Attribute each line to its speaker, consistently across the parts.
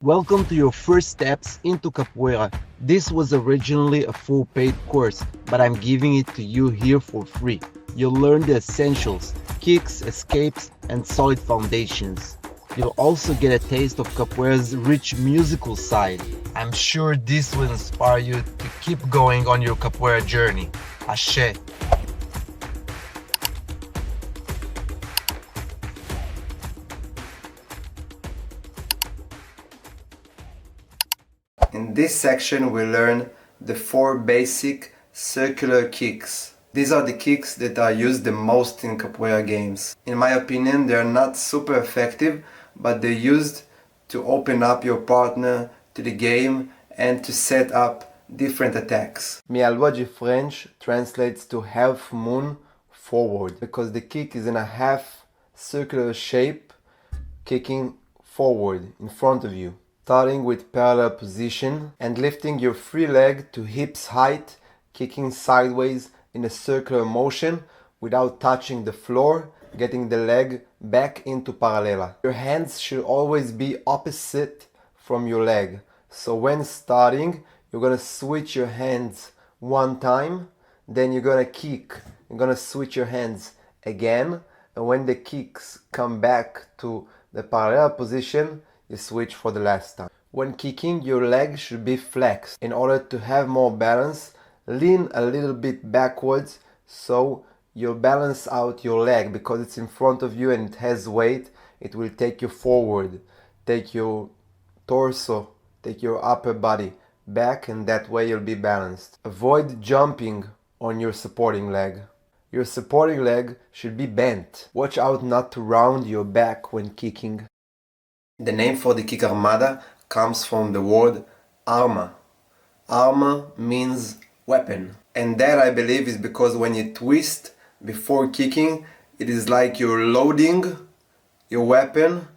Speaker 1: Welcome to your first steps into capoeira. This was originally a full paid course, but I'm giving it to you here for free. You'll learn the essentials, kicks, escapes, and solid foundations. You'll also get a taste of capoeira's rich musical side. I'm sure this will inspire you to keep going on your capoeira journey. Ashe!
Speaker 2: In this section we learn the 4 basic circular kicks. These are the kicks that are used the most in capoeira games. In my opinion, they are not super effective, but they're used to open up your partner to the game and to set up different attacks. Minha lua de French translates to half moon forward because the kick is in a half circular shape, kicking forward in front of you. Starting with parallel position and lifting your free leg to hips height, kicking sideways in a circular motion without touching the floor, getting the leg back into paralela. Your hands should always be opposite from your leg. So when starting, you're gonna switch your hands one time, then you're gonna kick. You're gonna switch your hands again, and when the kicks come back to the parallel position, you switch for the last time. When kicking, your leg should be flexed. In order to have more balance, lean a little bit backwards so you balance out your leg, because it's in front of you and it has weight. It will take you forward, take your torso, take your upper body back, and that way you'll be balanced. Avoid jumping on your supporting leg. Your supporting leg should be bent. Watch out not to round your back when kicking. The name for the kick armada comes from the word arma. Arma means weapon. And that, I believe, is because when you twist before kicking, it is like you're loading your weapon,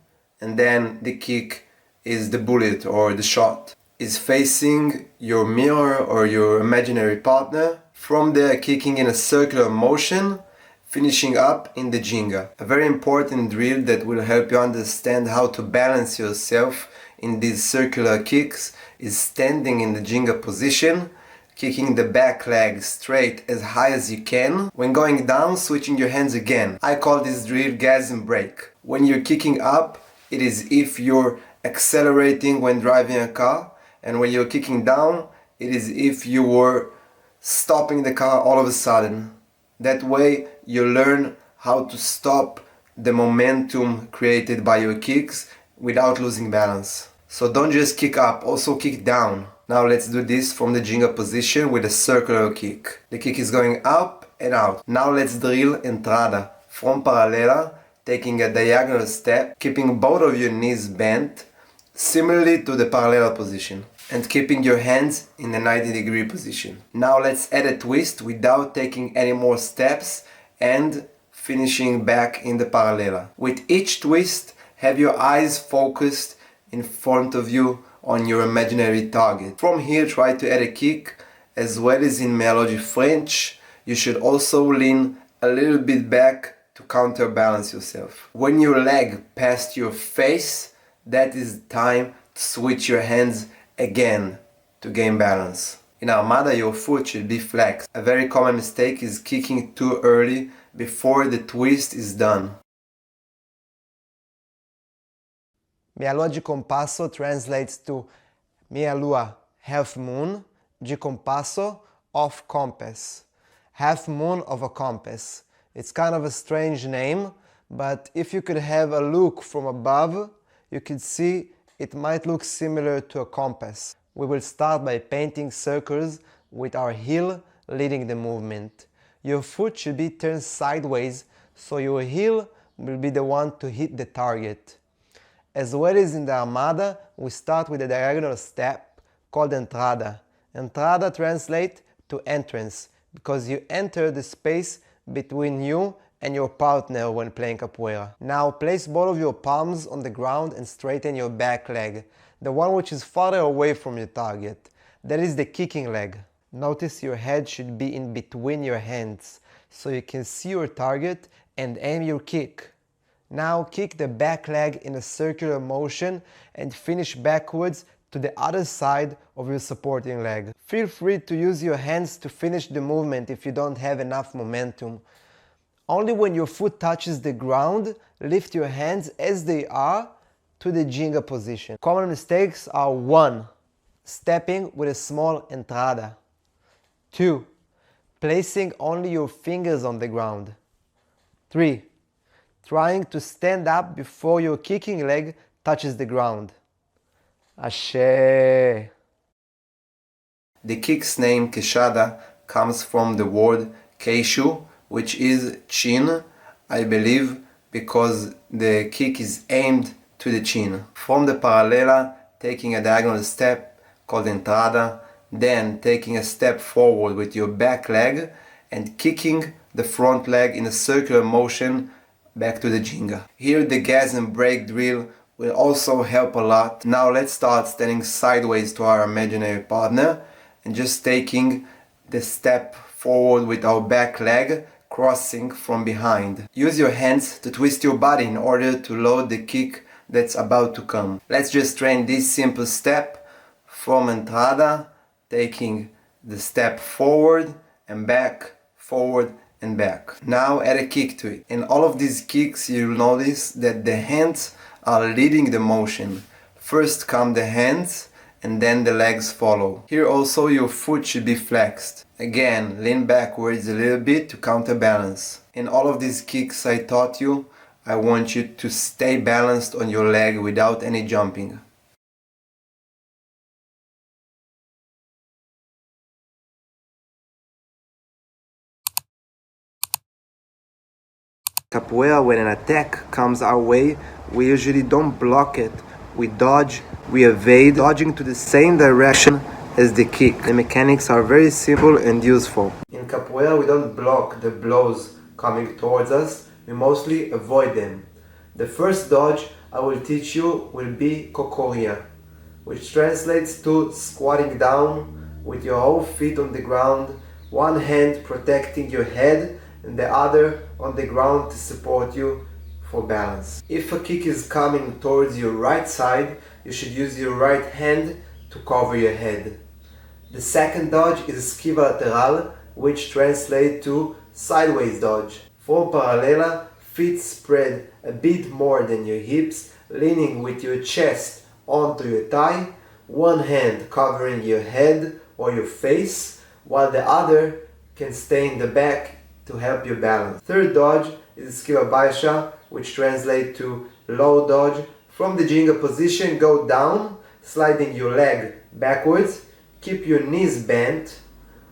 Speaker 2: and then the kick is the bullet or the shot. Is facing your mirror or your imaginary partner. From there, kicking in a circular motion, finishing up in the jinga. A very important drill that will help you understand how to balance yourself in these circular kicks is standing in the jinga position, kicking the back leg straight as high as you can. When going down, switching your hands again. I call this drill gas and brake. When you're kicking up, it is if you're accelerating when driving a car, and when you're kicking down, it is if you were stopping the car all of a sudden. That way you learn how to stop the momentum created by your kicks without losing balance. So don't just kick up, also kick down. Now let's do this from the jinga position with a circular kick. The kick is going up and out. Now let's drill entrada from paralela, taking a diagonal step, keeping both of your knees bent, similarly to the parallel position, and keeping your hands in the 90-degree position. Now let's add a twist without taking any more steps and finishing back in the paralela. With each twist, have your eyes focused in front of you on your imaginary target. From here, try to add a kick as well as in Melody French. You should also lean a little bit back to counterbalance yourself. When your leg passed your face, that is time to switch your hands again to gain balance. In armada, your foot should be flexed. A very common mistake is kicking too early before the twist is done.
Speaker 3: Minha lua de compasso translates to Minha lua half moon de compasso of compass. Half moon of a compass. It's kind of a strange name, but if you could have a look from above, you could see it might look similar to a compass. We will start by painting circles with our heel leading the movement. Your foot should be turned sideways, so your heel will be the one to hit the target. As well as in the armada, we start with a diagonal step called entrada. Entrada translates to entrance, because you enter the space between you and your partner when playing capoeira. Now place both of your palms on the ground and straighten your back leg, the one which is farther away from your target. That is the kicking leg. Notice your head should be in between your hands, so you can see your target and aim your kick. Now kick the back leg in a circular motion and finish backwards to the other side of your supporting leg. Feel free to use your hands to finish the movement if you don't have enough momentum. Only when your foot touches the ground, lift your hands as they are to the Ginga position. Common mistakes are 1. Stepping with a small entrada. 2. Placing only your fingers on the ground. 3. Trying to stand up before your kicking leg touches the ground. Ashe.
Speaker 2: The kick's name Queixada comes from the word queixo, which is chin, I believe, because the kick is aimed to the chin. From the paralela, taking a diagonal step called entrada, then taking a step forward with your back leg and kicking the front leg in a circular motion back to the Ginga. Here the gas and brake drill will also help a lot. Now let's start standing sideways to our imaginary partner and just taking the step forward with our back leg crossing from behind. Use your hands to twist your body in order to load the kick that's about to come. Let's just train this simple step from entrada, taking the step forward and back, forward and back. Now add a kick to it. In all of these kicks you'll notice that the hands are leading the motion. First come the hands and then the legs follow. Here also your foot should be flexed. Again, lean backwards a little bit to counterbalance. In all of these kicks I taught you, I want you to stay balanced on your leg without any jumping. Capoeira, when an attack comes our way, we usually don't block it. We dodge, we evade, dodging to the same direction as the kick. The mechanics are very simple and useful. In Capoeira, we don't block the blows coming towards us, we mostly avoid them. The first dodge I will teach you will be cocorria, which translates to squatting down with your whole feet on the ground, one hand protecting your head and the other on the ground to support you for balance. If a kick is coming towards your right side, you should use your right hand to cover your head. The second dodge is esquiva lateral, which translates to sideways dodge. From paralela, feet spread a bit more than your hips, leaning with your chest onto your thigh, one hand covering your head or your face, while the other can stay in the back to help you balance. Third dodge is esquiva baixa, which translates to low dodge. From the Ginga position, go down, sliding your leg backwards, keep your knees bent,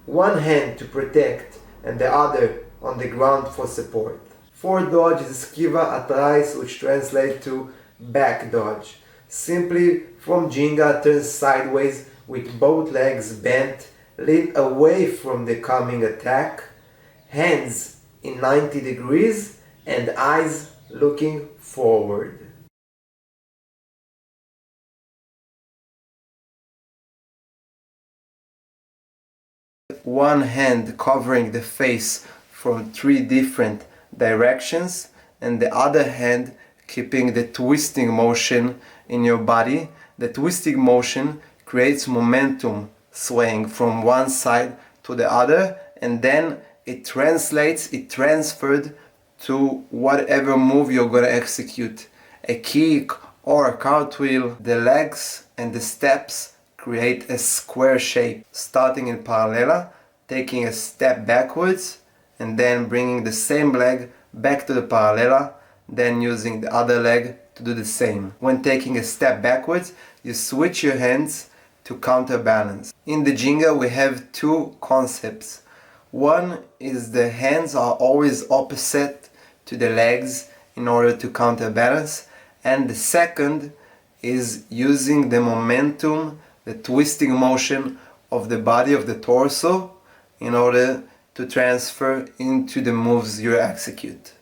Speaker 2: one hand to protect and the other on the ground for support. Fourth dodge is esquiva atrás, which translates to back dodge. Simply from Ginga, turn sideways with both legs bent, lean away from the coming attack, hands in 90 degrees and eyes looking forward. One hand covering the face from 3 different directions and the other hand keeping the twisting motion in your body. The twisting motion creates momentum swaying from one side to the other, and then it transferred to whatever move you're gonna execute. A kick or a cartwheel. The legs and the steps create a square shape, starting in paralela, taking a step backwards and then bringing the same leg back to the paralela, then using the other leg to do the same. When taking a step backwards, you switch your hands to counterbalance. In the Ginga we have 2 concepts. One is the hands are always opposite to the legs in order to counterbalance, and the second is using the momentum, the twisting motion of the body, of the torso, in order to transfer into the moves you execute.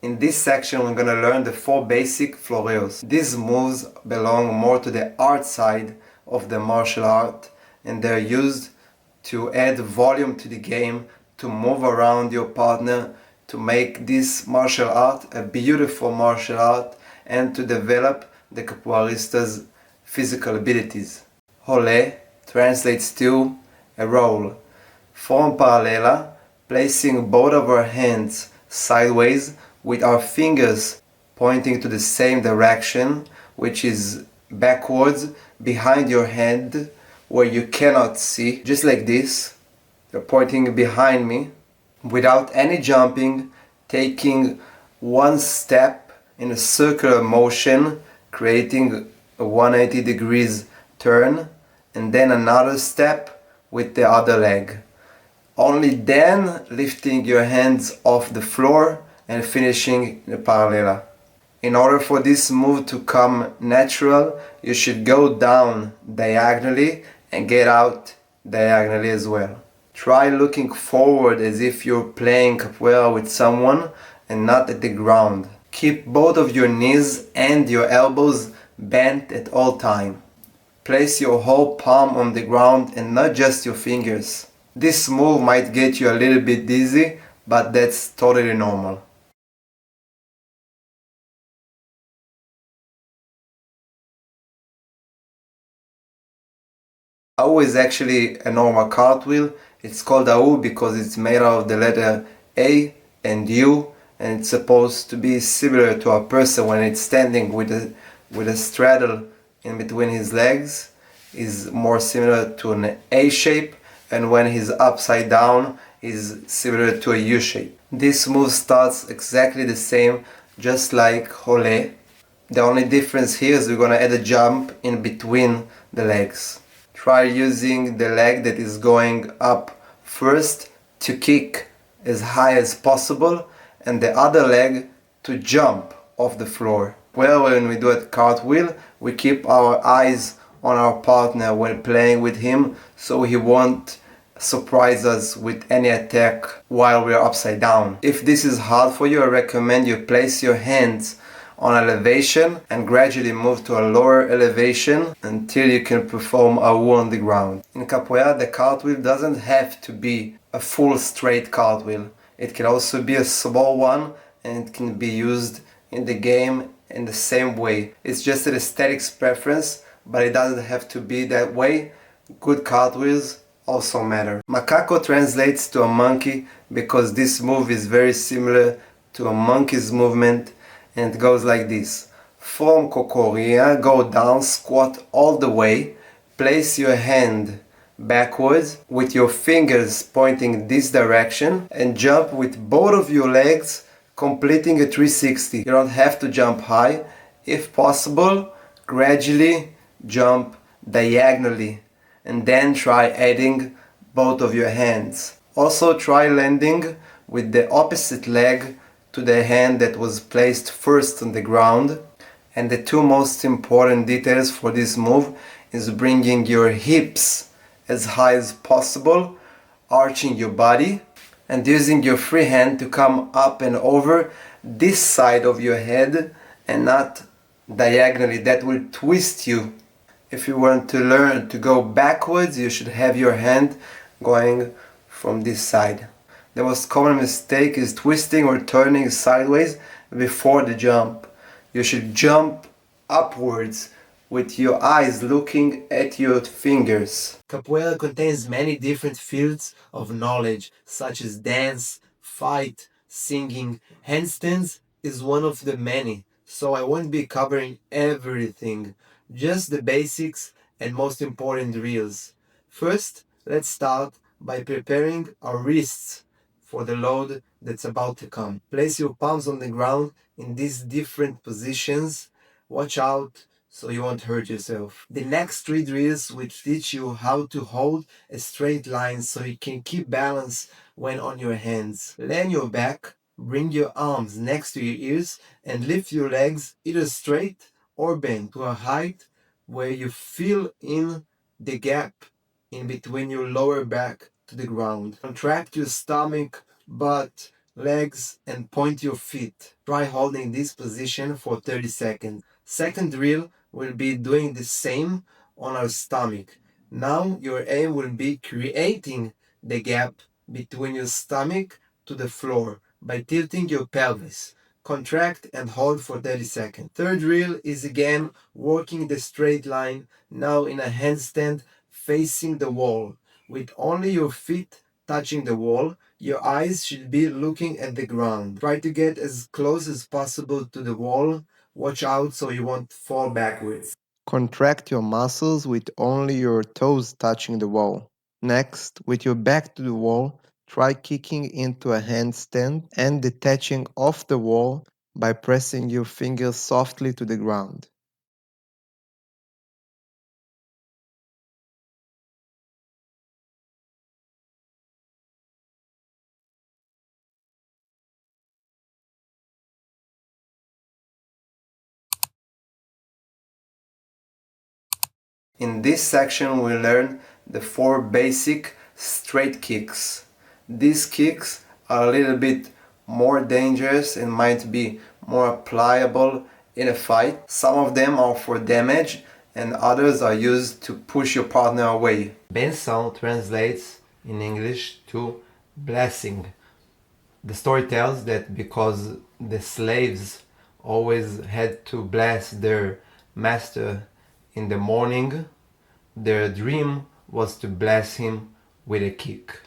Speaker 2: In this section we're gonna learn the 4 basic Floreios. These moves belong more to the art side of the martial art, and they're used to add volume to the game, to move around your partner, to make this martial art a beautiful martial art, and to develop the capoeirista's physical abilities. Rolê translates to a roll. Form paralela, placing both of our hands sideways with our fingers pointing to the same direction, which is backwards behind your head where you cannot see, just like this. They're pointing behind me without any jumping, taking one step in a circular motion, creating a 180 degrees turn, and then another step with the other leg. Only then lifting your hands off the floor and finishing the paralela. In order for this move to come natural, you should go down diagonally and get out diagonally as well. Try looking forward as if you're playing capoeira with someone and not at the ground. Keep both of your knees and your elbows bent at all time. Place your whole palm on the ground and not just your fingers. This move might get you a little bit dizzy, but that's totally normal. AU is actually a normal cartwheel. It's called AU because it's made out of the letter A and U, and it's supposed to be similar to a person when it's standing with a straddle in between his legs. Is more similar to an A shape, and when he's upside down is similar to a U shape. This move starts exactly the same, just like Rolê. The only difference here is we're gonna add a jump in between the legs. Try using the leg that is going up first to kick as high as possible, and the other leg to jump off the floor. Well, when we do a cartwheel, we keep our eyes on our partner when playing with him, so he won't surprise us with any attack while we're upside down. If this is hard for you, I recommend you place your hands on elevation and gradually move to a lower elevation until you can perform AU on the ground. In capoeira, the cartwheel doesn't have to be a full straight cartwheel. It can also be a small one, and it can be used in the game in the same way. It's just an aesthetics preference, but it doesn't have to be that way. Good cartwheels also matter. Macaco translates to a monkey because this move is very similar to a monkey's movement, and it goes like this. Form cocoria, go down, squat all the way, place your hand backwards with your fingers pointing this direction, and jump with both of your legs, completing a 360. You don't have to jump high. If possible, gradually jump diagonally, and then try adding both of your hands. Also try landing with the opposite leg to the hand that was placed first on the ground. And the two most important details for this move is bringing your hips as high as possible, arching your body, and using your free hand to come up and over this side of your head and not diagonally. That will twist you. If you want to learn to go backwards, you should have your hand going from this side. The most common mistake is twisting or turning sideways before the jump. You should jump upwards with your eyes looking at your fingers.
Speaker 1: Capoeira contains many different fields of knowledge, such as dance, fight, singing. Handstands is one of the many, so I won't be covering everything, just the basics and most important drills. First, let's start by preparing our wrists for the load that's about to come. Place your palms on the ground in these different positions. Watch out so you won't hurt yourself. The next 3 drills will teach you how to hold a straight line so you can keep balance when on your hands. Lay on your back, bring your arms next to your ears, and lift your legs either straight or bent to a height where you feel in the gap in between your lower back to the ground. Contract your stomach, butt,
Speaker 2: legs, and point your feet. Try holding this position for 30 seconds. Second drill will be doing the same on our stomach. Now your aim will be creating the gap between your stomach to the floor by tilting your pelvis. Contract and hold for 30 seconds. Third drill is again working the straight line, now in a handstand facing the wall. With only your feet touching the wall, your eyes should be looking at the ground. Try to get as close as possible to the wall. Watch out so you won't fall backwards. Contract your muscles with only your toes touching the wall. Next, with your back to the wall, try kicking into a handstand and detaching off the wall by pressing your fingers softly to the ground. In this section we learn the 4 basic straight kicks. These kicks are a little bit more dangerous and might be more pliable in a fight. Some of them are for damage and others are used to push your partner away. Benção translates in English to blessing. The story tells that because the slaves always had to bless their master in the morning, their dream was to bless him with a kick.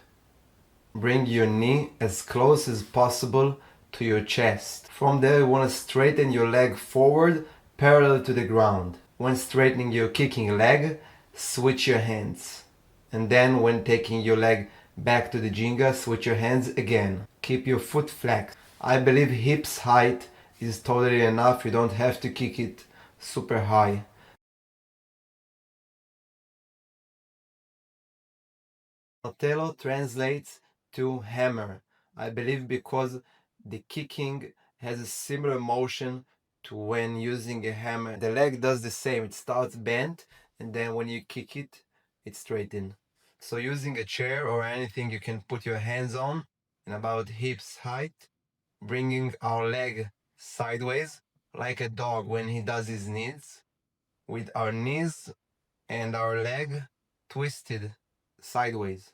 Speaker 2: Bring your knee as close as possible to your chest. From there you want to straighten your leg forward parallel to the ground. When straightening your kicking leg, switch your hands. And then when taking your leg back to the jinga, switch your hands again. Keep your foot flexed. I believe hips height is totally enough. You don't have to kick it super high. Martello translates to hammer. I believe because the kicking has a similar motion to when using a hammer. The leg does the same. It starts bent and then when you kick it, it's straightened. So using a chair or anything you can put your hands on and about hips height, bringing our leg sideways like a dog when he does his knees, with our knees and our leg twisted sideways,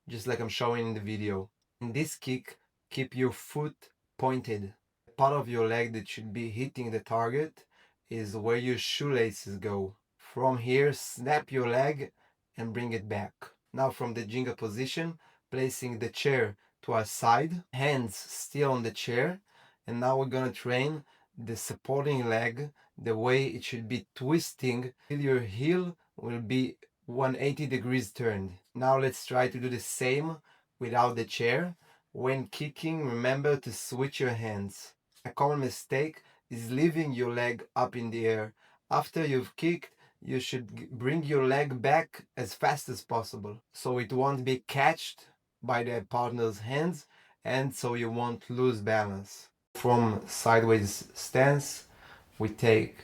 Speaker 2: just like I'm showing in the video. In this kick, keep your foot pointed. Part of your leg that should be hitting the target is where your shoelaces go. From here, snap your leg and bring it back. Now from the jinga position, placing the chair to our side, hands still on the chair, and now we're gonna train the supporting leg the way it should be twisting till your heel will be 180 degrees turned. Now let's try to do the same without the chair. When kicking, remember to switch your hands. A common mistake is leaving your leg up in the air. After you've kicked, you should bring your leg back as fast as possible so it won't be catched by the partner's hands and so you won't lose balance. From sideways stance, we take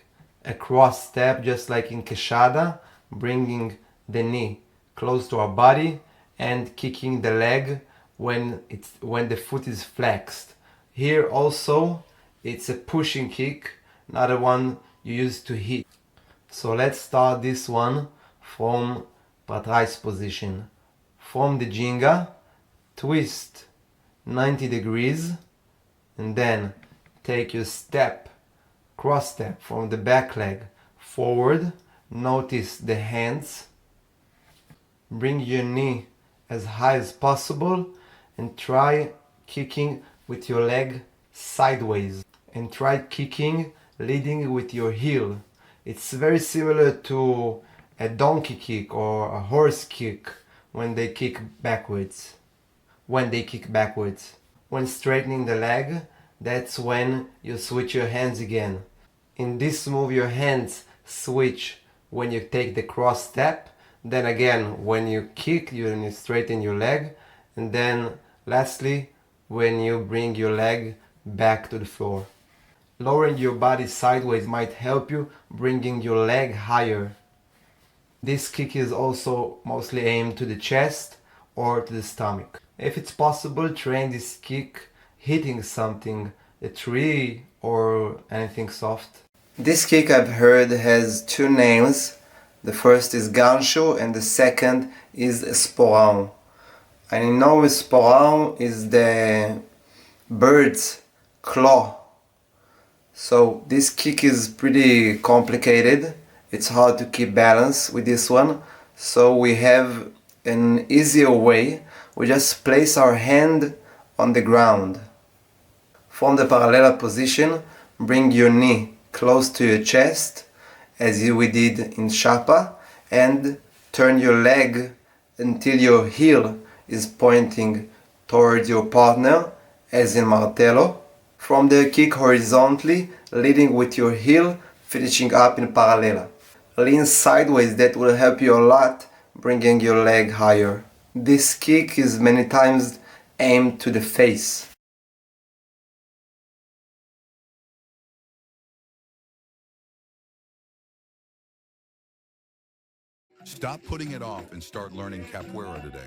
Speaker 2: a cross step just like in queixada, bringing the knee close to our body and kicking the leg when the foot is flexed. Here also it's a pushing kick, not a one you use to hit. So let's start this one from para trás position. From the jinga, twist 90 degrees and then take your step, cross step from the back leg forward. Notice the hands. Bring your knee as high as possible and try kicking with your leg sideways. And try kicking leading with your heel. It's very similar to a donkey kick or a horse kick when they kick backwards. When straightening the leg, that's when you switch your hands again. In this move, your hands switch when you take the cross step, then again when you kick, you straighten your leg, and then lastly when you bring your leg back to the floor. Lowering your body sideways might help you bringing your leg higher. This kick is also mostly aimed to the chest or to the stomach. If it's possible, train this kick hitting something, a tree or anything soft. This kick I've heard has two names. The first is gancho and the second is esporão. I know esporão is the bird's claw. So this kick is pretty complicated. It's hard to keep balance with this one. So we have an easier way. We just place our hand on the ground. From the parallel position, bring your knee close to your chest, as we did in Chapa, and turn your leg until your heel is pointing towards your partner, as in Martello. From the kick horizontally, leading with your heel, finishing up in parallel. Lean sideways, that will help you a lot, bringing your leg higher. This kick is many times aimed to the face.
Speaker 4: Stop putting it off and start learning capoeira today.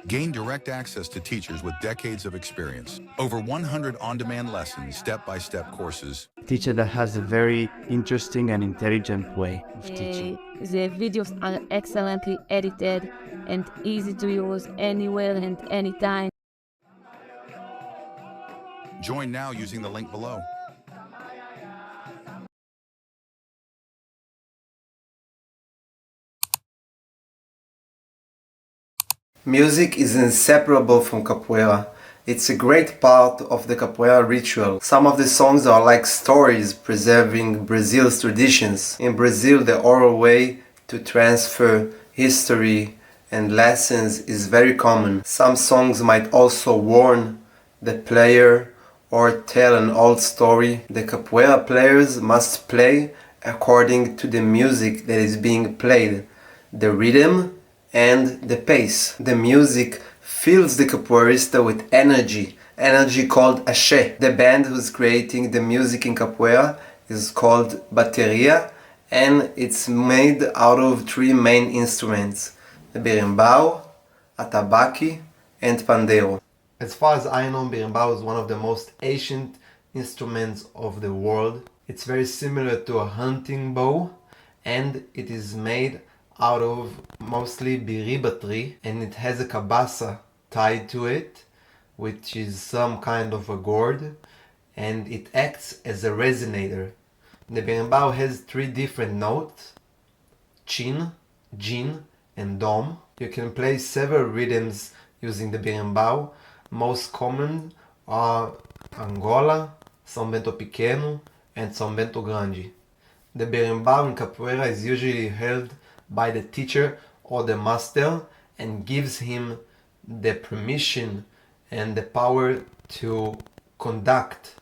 Speaker 4: Gain direct access to teachers with decades of experience. Over 100 on-demand lessons, step-by-step courses.
Speaker 5: Teacher that has a very interesting and intelligent way of teaching.
Speaker 6: The videos are excellently edited and easy to use anywhere and anytime.
Speaker 4: Join now using the link below.
Speaker 2: Music is inseparable from capoeira. It's a great part of the capoeira ritual. Some of the songs are like stories preserving Brazil's traditions. In Brazil, the oral way to transfer history and lessons is very common. Some songs might also warn the player or tell an old story. The capoeira players must play according to the music that is being played, the rhythm and the pace. The music fills the capoeirista with energy called axé. The band who's creating the music in capoeira is called bateria, and it's made out of three main instruments: the berimbau, atabaque, and pandeiro. As far as I know, berimbau is one of the most ancient instruments of the world. It's very similar to a hunting bow, and it is made out of mostly biriba tree, and it has a cabasa tied to it, which is some kind of a gourd, and it acts as a resonator. The berimbau has three different notes: chin, jin, and dom. You can play several rhythms using the berimbau. Most common are Angola, São Bento Pequeno, and São Bento Grande. The berimbau in capoeira is usually held by the teacher or the master and gives him the permission and the power to conduct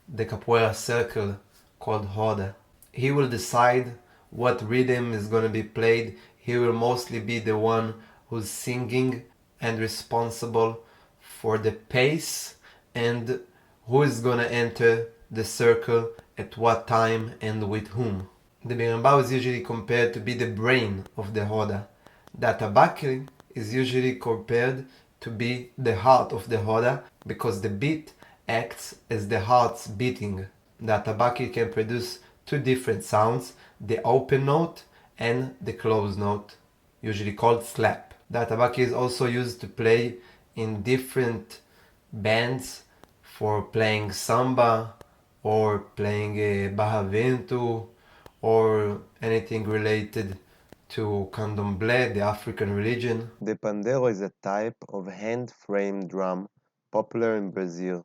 Speaker 2: the capoeira circle called roda. He will decide what rhythm is going to be played. He will mostly be the one who's singing and responsible for the pace and who is going to enter the circle at what time and with whom. The berimbau is usually compared to be the brain of the roda. The atabaque is usually compared to be the heart of the roda because the beat acts as the heart's beating. The atabaque can produce two different sounds, the open note and the closed note, usually called slap. The atabaque is also used to play in different bands for playing samba or playing barravento or anything related to candomblé, the African religion.
Speaker 7: The pandeiro is a type of hand-framed drum popular in Brazil,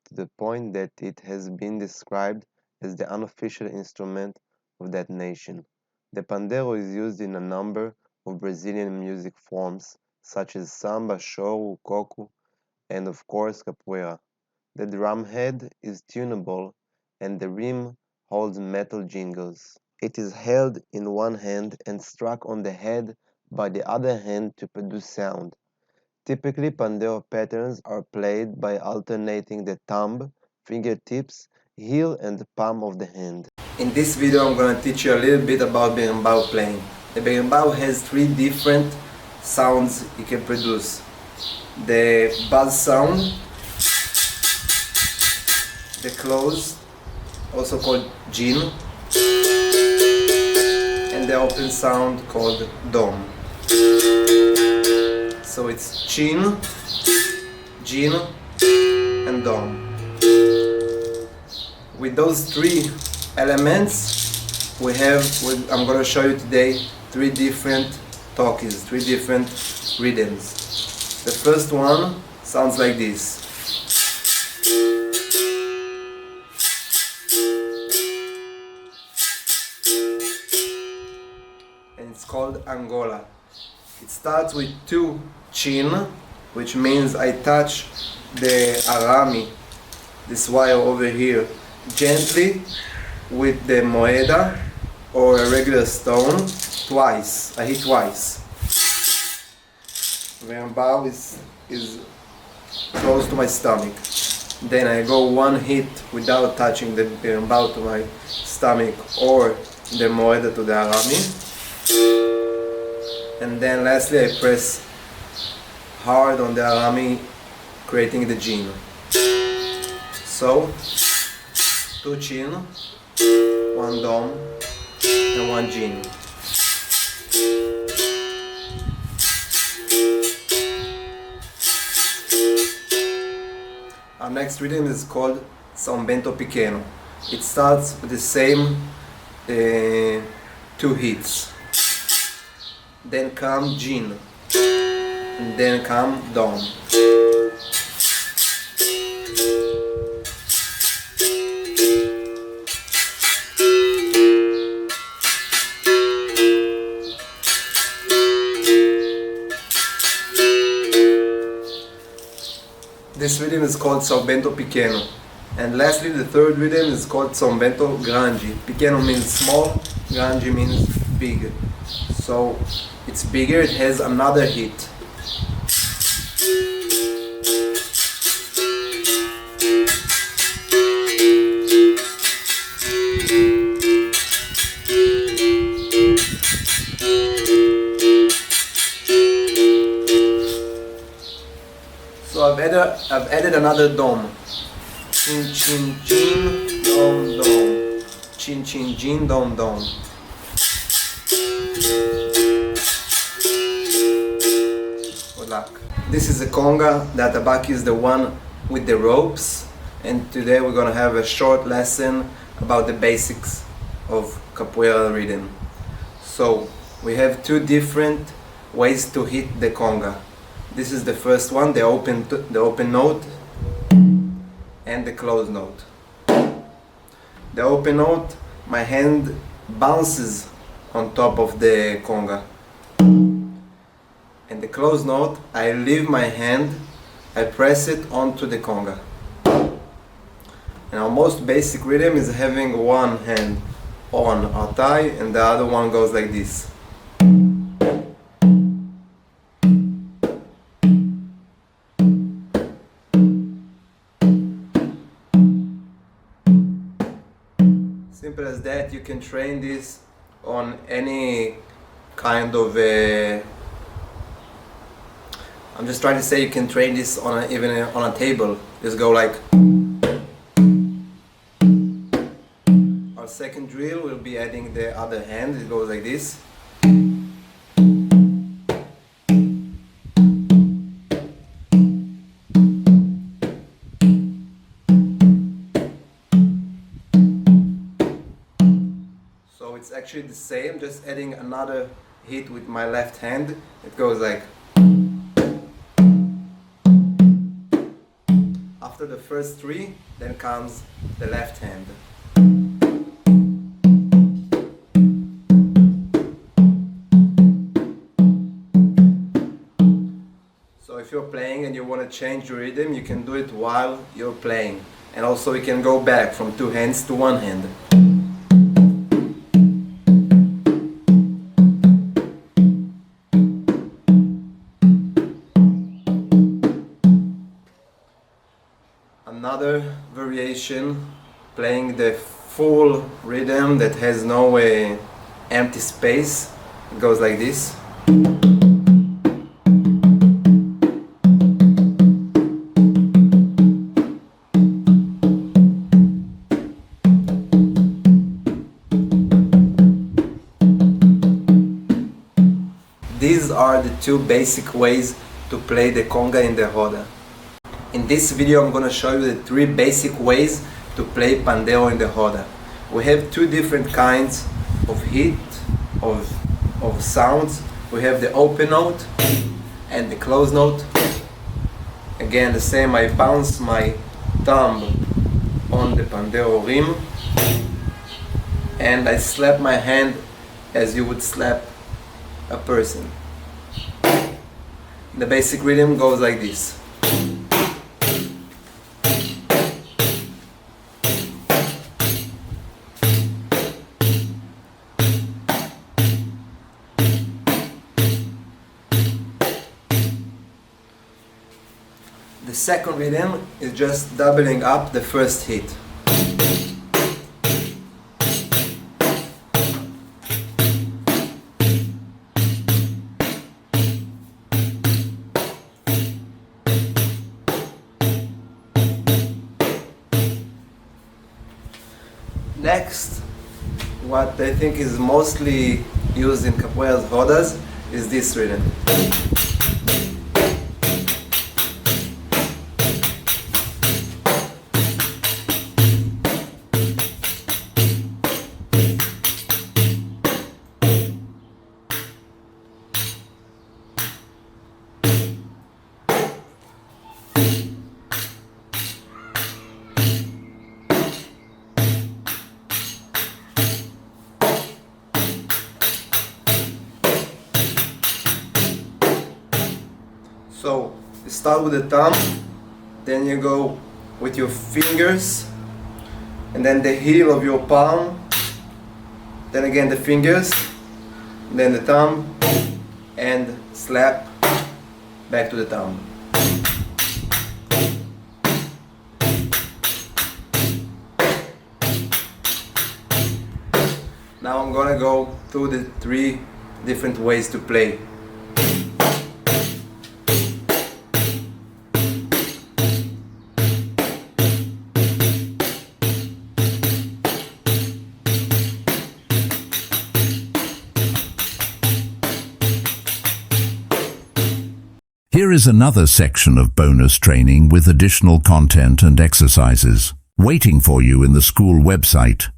Speaker 7: to the point that it has been described as the unofficial instrument of that nation. The pandeiro is used in a number of Brazilian music forms, such as samba, choro, coco, and of course capoeira. The drum head is tunable and the rim holds metal jingles. It is held in one hand and struck on the head by the other hand to produce sound. Typically, pandeiro patterns are played by alternating the thumb, fingertips, heel and palm of the hand.
Speaker 2: In this video I'm going to teach you a little bit about berimbau playing. The berimbau has three different sounds it can produce. The buzz sound, the close, also called jin, and the open sound called dom. So it's chin, jin, and dom. With those three elements, I'm going to show you today three different talkies, three different rhythms. The first one sounds like this. And it's called Angola. It starts with two chin, which means I touch the arami, this wire over here, gently with the moeda or a regular stone twice. I hit twice. Berimbau is close to my stomach. Then I go one hit without touching the berimbau to my stomach or the moeda to the arami. And then lastly I press hard on the arami, creating the jin. So, two chin, one dom, and one jin. Our next rhythm is called Sombento Pequeno. It starts with the same two hits. Then come jin, and then come dom. This rhythm is called Sombento Pequeno. And lastly, the third rhythm is called Sombento Grande. Pequeno means small, Grande means big. So it's bigger, it has another hit. So I've added another dom. Chin chin chin dom dom. Chin chin chin dom dom. Good luck. This is a conga. The atabaki is the one with the ropes. And today we're gonna have a short lesson about the basics of capoeira rhythm. So we have two different ways to hit the conga. This is the first one, the open note and the closed note. The open note, my hand bounces on top of the conga. And the closed note, I leave my hand, I press it onto the conga. And our most basic rhythm is having one hand on our thigh and the other one goes like this. Simple as that. You can train this on any kind of I'm just trying to say you can train this on even on a table. Just go like. Our second drill will be adding the other hand. It goes like this. So it's actually the same, just adding another hit with my left hand. It goes like. After the first three, then comes the left hand. So if you're playing and you want to change your rhythm, you can do it while you're playing. And also you can go back from two hands to one hand. Another variation, playing the full rhythm that has no empty space. It goes like this. These are the two basic ways to play the conga in the roda. In this video I'm gonna show you the three basic ways to play pandeiro in the roda. We have two different kinds of hit, of sounds. We have the open note and the closed note. Again, the same, I bounce my thumb on the pandeiro rim and I slap my hand as you would slap a person. The basic rhythm goes like this. The second rhythm is just doubling up the first hit. Next, what I think is mostly used in capoeira's rodas is this rhythm. So you start with the thumb, then you go with your fingers, and then the heel of your palm, then again the fingers, then the thumb, and slap back to the thumb. Now I'm gonna go through the three different ways to play.
Speaker 8: Here is another section of bonus training with additional content and exercises, waiting for you in the school website.